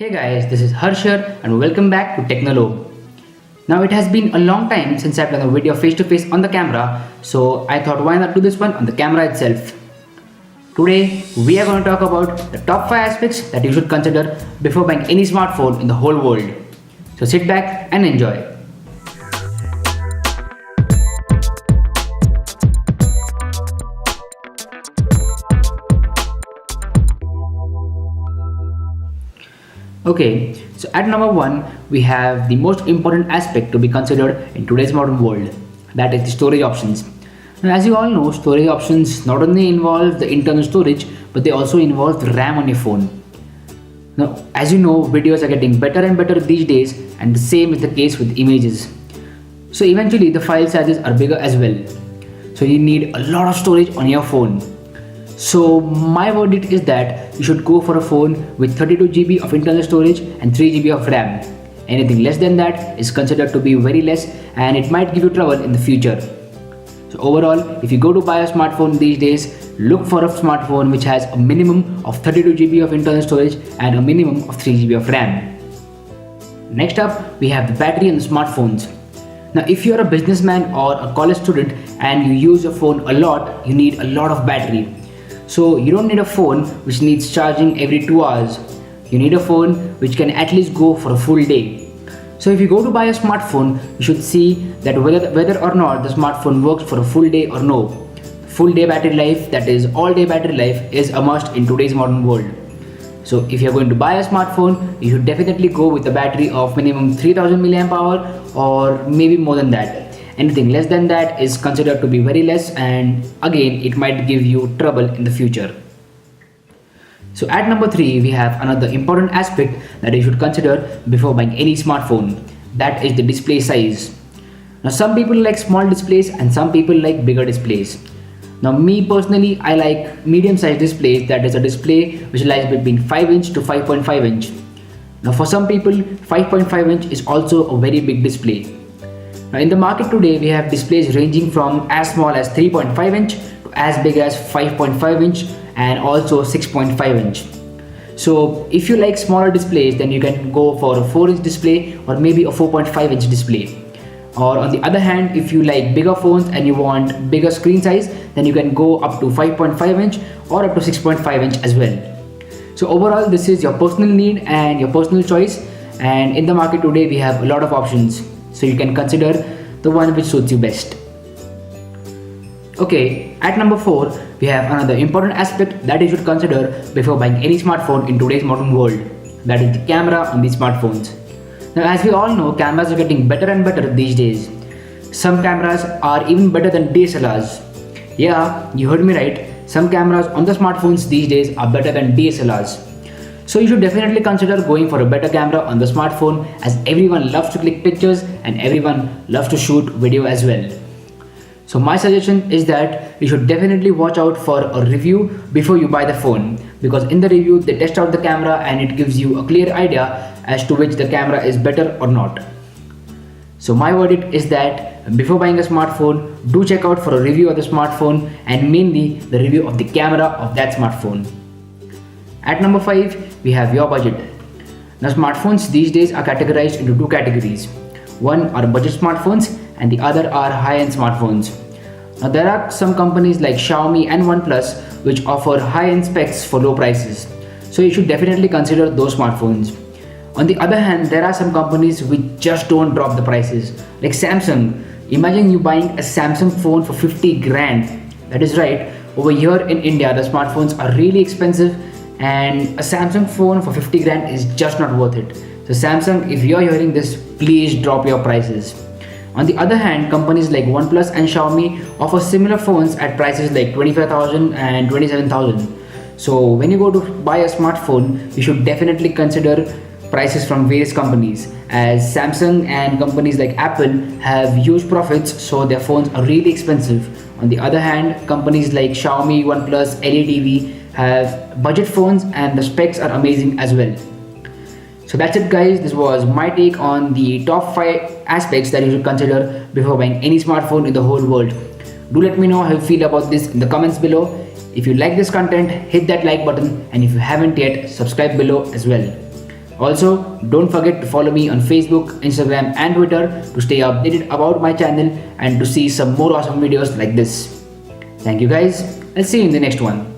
Hey guys, this is Harsh here and welcome back to Technologue. Now it has been a long time since I've done a video face to face on the camera, so I thought why not do this one on the camera itself. Today we are going to talk about the top 5 aspects that you should consider before buying any smartphone in the whole world. So sit back and enjoy. Okay, so at number 1 we have the most important aspect to be considered in today's modern world, that is the storage options. Now, as you all know, storage options not only involve the internal storage but they also involve the RAM on your phone. Now, as you know, videos are getting better and better these days, and the same is the case with images. So eventually the file sizes are bigger as well. So you need a lot of storage on your phone. So my verdict is that you should go for a phone with 32 GB of internal storage and 3 GB of RAM. Anything less than that is considered to be very less and it might give you trouble in the future. So overall, if you go to buy a smartphone these days, look for a smartphone which has a minimum of 32 GB of internal storage and a minimum of 3 GB of RAM. Next up, we have the battery on the smartphones. Now if you are a businessman or a college student and you use your phone a lot, you need a lot of battery. So you don't need a phone which needs charging every 2 hours. You need a phone which can at least go for a full day. So if you go to buy a smartphone, you should see that whether or not the smartphone works for a full day or no. Full day battery life, that is all day battery life, is a must in today's modern world. So if you're going to buy a smartphone, you should definitely go with a battery of minimum 3000 mAh or maybe more than that. Anything less than that is considered to be very less, and again it might give you trouble in the future. So at number 3 we have another important aspect that you should consider before buying any smartphone, that is the display size. Now some people like small displays and some people like bigger displays. Now me personally, I like medium sized displays, that is a display which lies between 5 inch to 5.5 inch. Now for some people 5.5 inch is also a very big display. Now in the market today we have displays ranging from as small as 3.5 inch to as big as 5.5 inch and also 6.5 inch. So if you like smaller displays, then you can go for a 4 inch display or maybe a 4.5 inch display. Or on the other hand, if you like bigger phones and you want bigger screen size, then you can go up to 5.5 inch or up to 6.5 inch as well. So overall this is your personal need and your personal choice, and in the market today we have a lot of options. So you can consider the one which suits you best. Okay, at number 4 we have another important aspect that you should consider before buying any smartphone in today's modern world, that is the camera on these smartphones. Now as we all know, cameras are getting better and better these days. Some cameras are even better than DSLRs. Yeah, you heard me right. Some cameras on the smartphones these days are better than DSLRs. So you should definitely consider going for a better camera on the smartphone, as everyone loves to click pictures and everyone loves to shoot video as well. So my suggestion is that you should definitely watch out for a review before you buy the phone, because in the review they test out the camera and it gives you a clear idea as to which the camera is better or not. So my verdict is that before buying a smartphone, do check out for a review of the smartphone and mainly the review of the camera of that smartphone. At number 5 we have your budget. Now smartphones these days are categorized into 2 categories. One are budget smartphones and the other are high-end smartphones. Now there are some companies like Xiaomi and OnePlus which offer high-end specs for low prices. So you should definitely consider those smartphones. On the other hand, there are some companies which just don't drop the prices, like Samsung. Imagine you buying a Samsung phone for 50 grand. That is right, over here in India the smartphones are really expensive, and a Samsung phone for 50 grand is just not worth it. So Samsung, if you're hearing this, please drop your prices. On the other hand, companies like OnePlus and Xiaomi offer similar phones at prices like 25,000 and 27,000. So when you go to buy a smartphone, you should definitely consider prices from various companies, as Samsung and companies like Apple have huge profits, so their phones are really expensive. On the other hand, companies like Xiaomi, OnePlus, LATV have budget phones and the specs are amazing as well. So that's it guys, this was my take on the top 5 aspects that you should consider before buying any smartphone in the whole world. Do let me know how you feel about this in the comments below. If you like this content, hit that like button, and if you haven't yet, subscribe below as well. Also, don't forget to follow me on Facebook, Instagram, and Twitter to stay updated about my channel and to see some more awesome videos like this. Thank you guys. I'll see you in the next one.